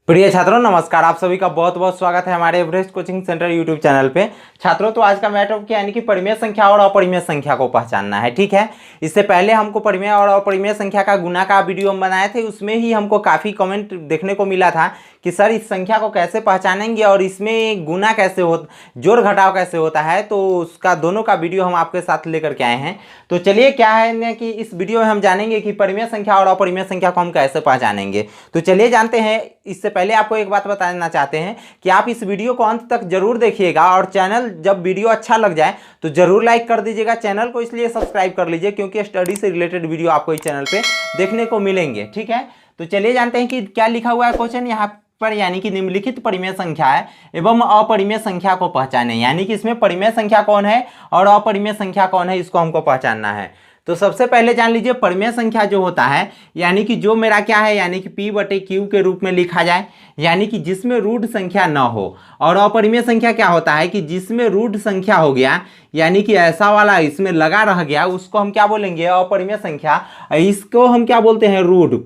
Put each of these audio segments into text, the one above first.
प्रिय छात्रों नमस्कार। आप सभी का बहुत बहुत स्वागत है हमारे Everest coaching centre YouTube channel पे। छात्रों तो आज का मैटर क्या यानी कि परिमेय संख्या और अपरिमेय संख्या को पहचानना है। ठीक है, इससे पहले हमको परिमेय और अपरिमेय संख्या का गुना का वीडियो हम बनाए थे, उसमें ही हमको काफ़ी कमेंट देखने को मिला था कि सर इस संख्या को कैसे पहचानेंगे और इसमें गुना कैसे हो, जोड़ घटाव कैसे होता है। तो उसका दोनों का वीडियो हम आपके साथ लेकर के आए हैं। तो चलिए क्या है ना कि इस वीडियो में हम जानेंगे कि परिमेय संख्या और अपरिमेय संख्या को हम कैसे पहचानेंगे। तो चलिए जानते हैं। इससे पहले आपको एक बात बताना चाहते हैं कि आप इस वीडियो को अंत तक जरूर देखिएगा और चैनल जब वीडियो अच्छा लग जाए तो जरूर लाइक कर दीजिएगा। चैनल को इसलिए सब्सक्राइब कर लीजिए क्योंकि स्टडी से रिलेटेड वीडियो आपको इस चैनल पे देखने को मिलेंगे। ठीक है, तो चलिए जानते हैं कि क्या लिखा हुआ है क्वेश्चन यहाँ पर, यानी कि निम्नलिखित परिमेय संख्या है एवं अपरिमेय संख्या को पहचाने। यानी कि इसमें परिमेय संख्या कौन है और अपरिमेय संख्या कौन है, इसको हमको पहचानना है। तो सबसे पहले जान लीजिए परिमेय संख्या जो होता है यानी कि जो मेरा क्या है यानी कि P/Q के रूप में लिखा जाए, यानी कि जिसमें रूट संख्या न हो। और अपरिमेय संख्या क्या होता है कि जिसमें रूट संख्या हो गया यानी कि ऐसा वाला इसमें लगा रह गया, उसको हम क्या बोलेंगे, अपरिमेय संख्या। इसको हम क्या बोलते हैं, रूट।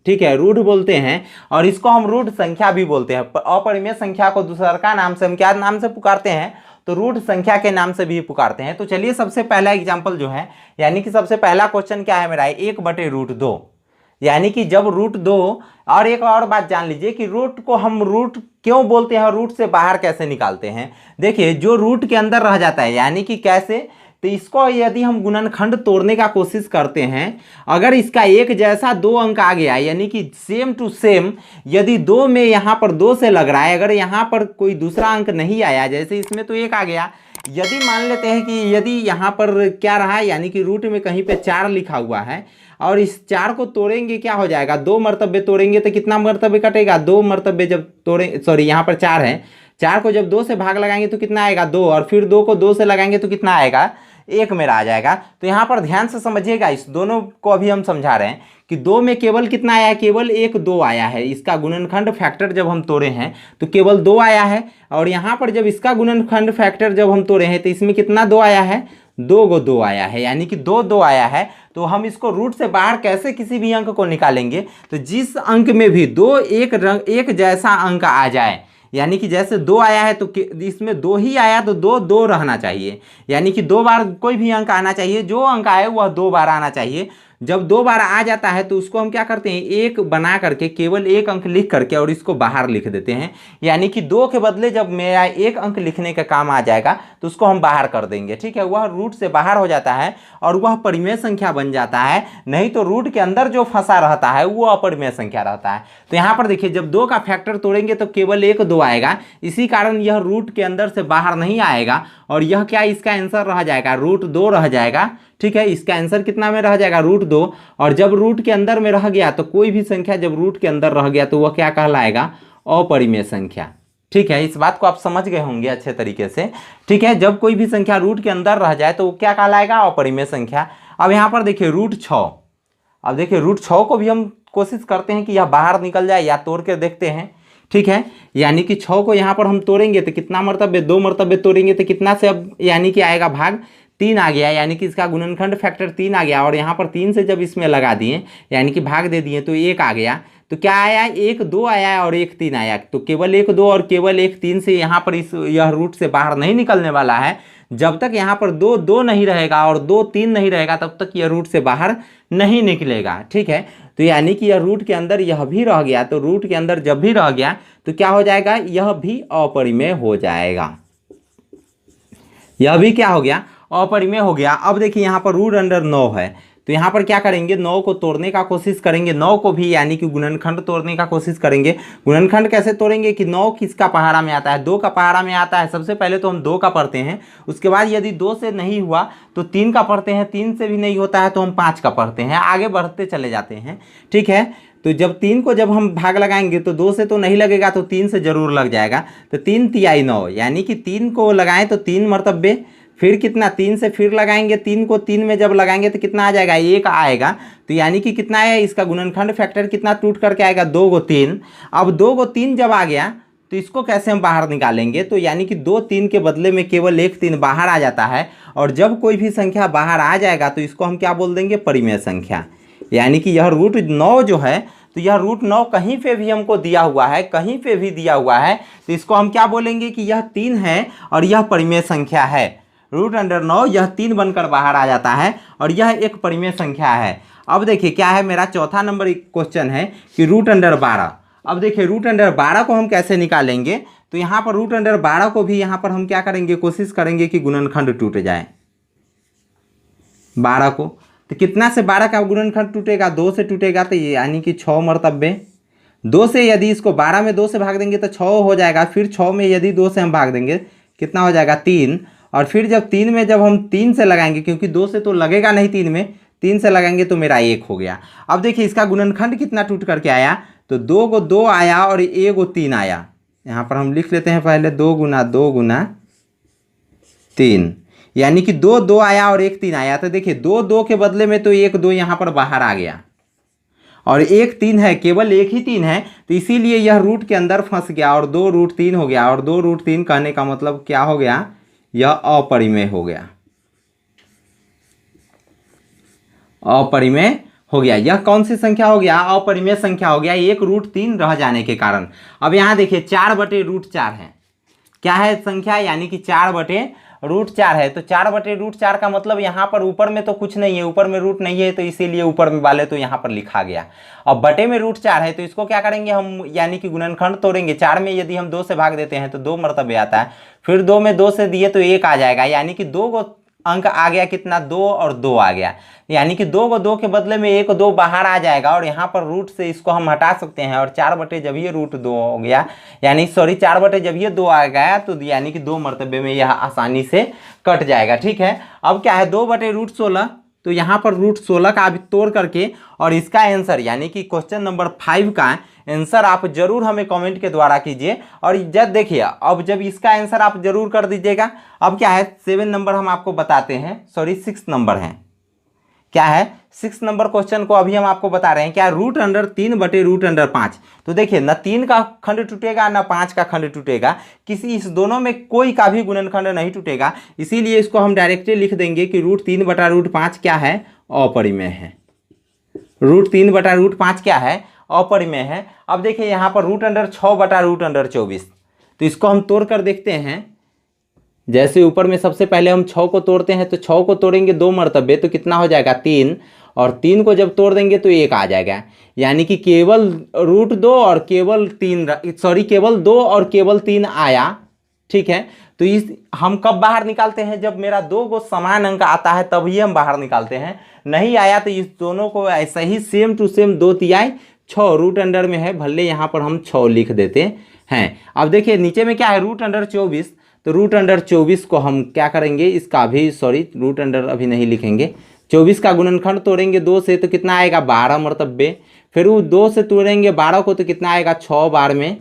ठीक है, रूट बोलते हैं और इसको हम रूट संख्या भी बोलते हैं। अपरिमेय संख्या को दूसरा का नाम से हम क्या नाम से पुकारते हैं, तो रूट संख्या के नाम से भी पुकारते हैं। तो चलिए सबसे पहला एग्जांपल जो है यानी कि सबसे पहला क्वेश्चन क्या है मेरा, 1/√2। यानी कि जब √2, और एक और बात जान लीजिए कि रूट को हम रूट क्यों बोलते हैं, रूट से बाहर कैसे निकालते हैं। देखिए जो रूट के अंदर रह जाता है यानी कि कैसे, तो इसको यदि हम गुणनखंड तोड़ने का कोशिश करते हैं, अगर इसका एक जैसा दो अंक आ गया यानी कि सेम टू सेम, यदि दो में यहाँ पर 2 से लग रहा है, अगर यहाँ पर कोई दूसरा अंक नहीं आया, जैसे इसमें तो 1 आ गया, यदि मान लेते हैं कि यदि यहाँ पर क्या रहा यानी कि रूट में कहीं पे 4 लिखा हुआ है और इस 4 को तोड़ेंगे क्या हो जाएगा, 2 मरतबे तोड़ेंगे तो कितना मरतबे कटेगा, 2 मरतबे जब तोड़े, सॉरी यहाँ पर 4 है, 4 को जब 2 से भाग लगाएंगे तो कितना आएगा, 2, और फिर 2 को 2 से लगाएंगे तो कितना आएगा, 1 मेरा आ जाएगा। तो यहाँ पर ध्यान से समझिएगा, इस दोनों को अभी हम समझा रहे हैं कि 2 में केवल कितना आया है, केवल 1 2 आया है। इसका गुणनखंड फैक्टर जब हम तोड़े हैं तो केवल 2 आया है, और यहाँ पर जब इसका गुणनखंड फैक्टर जब हम तोड़े हैं तो इसमें कितना 2 आया है, 2 आया है, यानी कि 2 आया है। तो हम इसको रूट से बाहर कैसे किसी भी अंक को निकालेंगे, तो जिस अंक में भी एक जैसा अंक आ जाए, यानी कि जैसे 2 आया है तो इसमें 2 ही आया तो 2 रहना चाहिए, यानी कि 2 बार कोई भी अंक आना चाहिए, जो अंक आए वह 2 बार आना चाहिए। जब 2 बार आ जाता है तो उसको हम क्या करते हैं, 1 बना करके केवल 1 अंक लिख करके और इसको बाहर लिख देते हैं। यानी कि 2 के बदले जब मेरा 1 अंक लिखने का काम आ जाएगा तो उसको हम बाहर कर देंगे। ठीक है, वह रूट से बाहर हो जाता है और वह परिमेय संख्या बन जाता है। नहीं तो रूट के अंदर जो फंसा रहता है वो अपरिमेय संख्या रहता है। तो यहाँ पर देखिए जब 2 का फैक्टर तोड़ेंगे तो केवल 1 2 आएगा, इसी कारण यह रूट के अंदर से बाहर नहीं आएगा और यह क्या इसका आंसर रह जाएगा, √2 रह जाएगा। ठीक है, इसका आंसर कितना में रह जाएगा, √2। और जब रूट के अंदर में रह गया तो कोई भी संख्या जब रूट के अंदर रह गया तो वह क्या कहलाएगा, अपरिमेय संख्या। ठीक है, इस बात को आप समझ गए होंगे अच्छे तरीके से। ठीक है, जब कोई भी संख्या रूट के अंदर रह जाए तो वो क्या कहलाएगा, अपरिमेय संख्या। अब यहाँ पर देखिए √6, अब देखिए √6 को भी हम कोशिश करते हैं कि यह बाहर निकल जाए या तोड़ के देखते हैं। ठीक है, यानी कि 6 को यहाँ पर हम तोड़ेंगे तो कितना मरतबे, 2 मरतबे तोड़ेंगे तो कितना से अब यानी कि आएगा भाग, 3 आ गया, यानी कि इसका गुणनखंड फैक्टर 3 आ गया। और यहाँ पर 3 से जब इसमें लगा दिए यानी कि भाग दे दिए तो 1 आ गया। तो क्या आया, 1 2 आया और 1 3 आया। तो केवल 1 2 और केवल 1 3 से यहाँ पर यह रूट से बाहर नहीं निकलने वाला है। जब तक यहाँ पर 2 2 नहीं रहेगा और 2 3 नहीं रहेगा तब तक यह रूट से बाहर नहीं निकलेगा। ठीक है, तो यानी कि यह रूट के अंदर यह भी रह गया, तो रूट के अंदर जब भी रह गया तो क्या हो जाएगा, यह भी अपरिमेय हो जाएगा। यह भी क्या हो गया, अपरिमेय हो गया। अब देखिए यहाँ पर √9 है, तो यहाँ पर क्या करेंगे, 9 को तोड़ने का कोशिश करेंगे, 9 को भी यानी कि गुणनखंड तोड़ने का कोशिश करेंगे। गुणनखंड कैसे तोड़ेंगे कि 9 किसका पहाड़ा में आता है, 2 का पहाड़ा में आता है। सबसे पहले तो हम 2 का पढ़ते हैं, उसके बाद यदि 2 से नहीं हुआ तो 3 का पढ़ते हैं, 3 से भी नहीं होता है तो हम 5 का पढ़ते हैं, आगे बढ़ते चले जाते हैं। ठीक है, तो जब 3 को जब हम भाग लगाएंगे तो 2 से तो नहीं लगेगा तो 3 से जरूर लग जाएगा। तो 3 तिहाई 9, यानी कि 3 को लगाएं तो 3 मरतबे, फिर कितना, 3 से फिर लगाएंगे, 3 को 3 में जब लगाएंगे तो कितना आ जाएगा, 1 आएगा। तो यानी कि कितना है, इसका गुणनखंड फैक्टर कितना टूट करके आएगा, 2 को 3। अब 2 को 3 जब आ गया तो इसको कैसे हम बाहर निकालेंगे, तो यानी कि 2 3 के बदले में केवल 1 3 बाहर आ जाता है। और जब कोई भी संख्या बाहर आ जाएगा तो इसको हम क्या बोल देंगे, परिमेय संख्या। यानी कि यह √9 जो है तो यह √9 कहीं पे भी हमको दिया हुआ है, कहीं पे भी दिया हुआ है, तो इसको हम क्या बोलेंगे कि यह 3 है और यह परिमेय संख्या है। √9 यह 3 बनकर बाहर आ जाता है और यह एक परिमेय संख्या है। अब देखिए क्या है, मेरा चौथा नंबर क्वेश्चन है कि √12। अब देखिए √12 को हम कैसे निकालेंगे, तो यहाँ पर √12 को भी यहाँ पर हम क्या करेंगे, कोशिश करेंगे कि गुणनखंड टूट जाए 12 को। तो कितना से 12 का गुणनखंड टूटेगा, 2 से टूटेगा, तो ये यानी कि 6 मरतबे 2 से, यदि इसको 12 में 2 से भाग देंगे तो 6 हो जाएगा। फिर 6 में यदि 2 से हम भाग देंगे कितना हो जाएगा, 3। और फिर जब 3 में जब हम 3 से लगाएंगे, क्योंकि 2 से तो लगेगा नहीं 3 में, 3 से लगाएंगे तो मेरा 1 हो गया। अब देखिए इसका गुणनखंड कितना टूट करके आया, तो 2 को 2 आया और 1 को 3 आया। यहाँ पर हम लिख लेते हैं पहले 2 गुना 2 गुना 3, यानी कि 2 2 आया और 1 3 आया। तो देखिए 2 2 के बदले में तो 1 2 यहाँ पर बाहर आ गया और 1 3 है, केवल 1 ही 3 है, तो इसीलिए यह रूट के अंदर फंस गया और 2 √3 हो गया। और 2 √3 कहने का मतलब क्या हो गया, यह अपरिमेय हो गया, अपरिमेय हो गया। यह कौन सी संख्या हो गया, अपरिमेय संख्या हो गया, 1 √3 रह जाने के कारण। अब यहाँ देखिए 4/√4 है, क्या है संख्या, यानी कि 4/√4 है। तो 4/√4 का मतलब यहाँ पर ऊपर में तो कुछ नहीं है, ऊपर में रूट नहीं है, तो इसीलिए ऊपर में वाले तो यहाँ पर लिखा गया। अब बटे में √4 है, तो इसको क्या करेंगे हम, यानी कि गुणनखंड तोड़ेंगे। 4 में यदि हम 2 से भाग देते हैं तो 2 मरतबे आता है, फिर 2 में 2 से दिए तो 1 आ जाएगा, यानी कि 2 को अंक आ गया, कितना, 2 और 2 आ गया, यानी कि 2 को 2 के बदले में 1 2 बाहर आ जाएगा और यहाँ पर रूट से इसको हम हटा सकते हैं। और 4 बटे जब ये √2 हो गया, यानी 4 बटे जब ये 2 आ गया, तो यानी कि 2 मरतबे में यह आसानी से कट जाएगा। ठीक है, अब क्या है 2/√16, तो यहाँ पर √16 का अभी तोड़ करके और इसका आंसर यानी कि क्वेश्चन नंबर 5 का आंसर आप जरूर हमें कमेंट के द्वारा कीजिए। और जब देखिए, अब जब इसका आंसर आप जरूर कर दीजिएगा। अब क्या है 7 नंबर हम आपको बताते हैं, सॉरी 6 नंबर है, क्या है 6 नंबर क्वेश्चन को अभी हम आपको बता रहे हैं, क्या √3/√5। तो देखिए न 3 का खंड टूटेगा न 5 का खंड टूटेगा, किसी इस दोनों में कोई का भी गुणनखंड नहीं टूटेगा, इसीलिए इसको हम डायरेक्टली लिख देंगे कि √3/√5 क्या है, अपरिमेय है। √3/√5 क्या है, अपरिमेय है। अब देखिए यहाँ पर √6/√24, तो इसको हम तोड़ कर देखते हैं। जैसे ऊपर में सबसे पहले हम 6 को तोड़ते हैं, तो 6 को तोड़ेंगे 2 मरतबे, तो कितना हो जाएगा, 3, और 3 को जब तोड़ देंगे तो 1 आ जाएगा, यानी कि केवल √2 और केवल 3, सॉरी केवल 2 और केवल 3 आया। ठीक है, तो इस हम कब बाहर निकालते हैं, जब मेरा 2 को समान अंक आता है तभी हम बाहर निकालते हैं। नहीं आया तो इस दोनों को ऐसा ही सेम टू सेम 2 तिहाई 6 रूट अंडर में है, भले यहाँ पर हम 6 लिख देते हैं। अब देखिए नीचे में क्या है √24, तो √24 को हम क्या करेंगे, इसका भी सॉरी √, अभी नहीं लिखेंगे। 24 का गुणनखंड तोड़ेंगे 2 से तो कितना आएगा, 12 मरतबे। फिर वो 2 से तोड़ेंगे 12 को तो कितना आएगा, 6 बार में।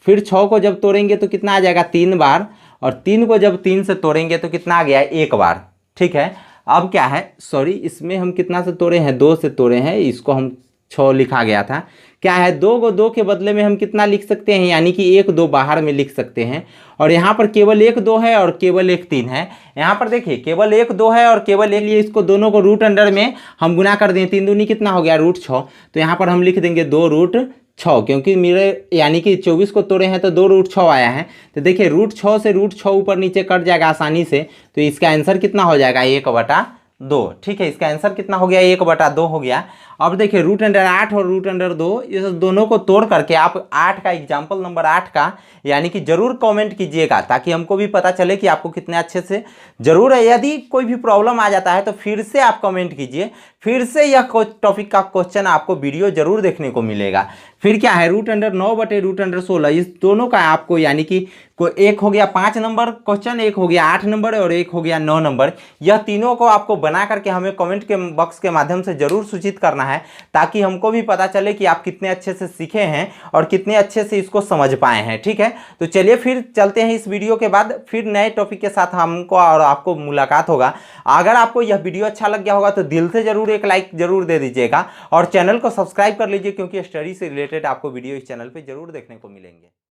फिर 6 को जब तोड़ेंगे तो कितना आ जाएगा, 3 बार। और 3 को जब 3 से तोड़ेंगे तो कितना आ गया, 1 बार। ठीक है, अब क्या है, सॉरी इसमें हम कितना से तोड़े हैं, 2 से तोड़े हैं, इसको हम 6 लिखा गया था। क्या है 2 को 2 के बदले में हम कितना लिख सकते हैं, यानी कि 1 2 बाहर में लिख सकते हैं। और यहाँ पर केवल 1 2 है और केवल 1 3 है। यहाँ पर देखिए केवल 1 2 है और केवल 1, लिए इसको दोनों को रूट अंडर में हम गुना कर दें, 3 दूनी कितना हो गया, √6। तो यहाँ पर हम लिख देंगे 2 √6, क्योंकि मेरे यानी कि 24 को तोड़े हैं तो 2 √6 आया है। तो देखिए √6 से √6 ऊपर नीचे कट जाएगा आसानी से, तो इसका आंसर कितना हो जाएगा, 1/2। ठीक है, इसका आंसर कितना हो गया, 1/2 हो गया। अब देखिए √8 और √2, इस दोनों को तोड़ करके आप 8 का एग्जाम्पल नंबर 8 का यानी कि जरूर कमेंट कीजिएगा, ताकि हमको भी पता चले कि आपको कितने अच्छे से जरूर है। यदि कोई भी प्रॉब्लम आ जाता है तो फिर से आप कमेंट कीजिए, फिर से यह टॉपिक का क्वेश्चन आपको वीडियो जरूर देखने को मिलेगा। फिर क्या है √9/√16, इस दोनों का आपको यानी कि एक हो गया 5 नंबर क्वेश्चन, एक हो गया 8 नंबर और एक हो गया 9 नंबर। यह तीनों को आपको बना करके हमें कमेंट के बॉक्स के माध्यम से जरूर सूचित करना है, ताकि हमको भी पता चले कि आप कितने अच्छे से सीखे हैं और कितने अच्छे से इसको समझ पाए हैं। ठीक है, तो चलिए फिर चलते हैं, इस वीडियो के बाद फिर नए टॉपिक के साथ हमको और आपको मुलाकात होगा। अगर आपको यह वीडियो अच्छा लग गया होगा तो दिल से जरूर एक लाइक जरूर दे दीजिएगा और चैनल को सब्सक्राइब कर लीजिए, क्योंकि स्टडी से रिलेटेड आपको वीडियो इस चैनल पर जरूर देखने को मिलेंगे।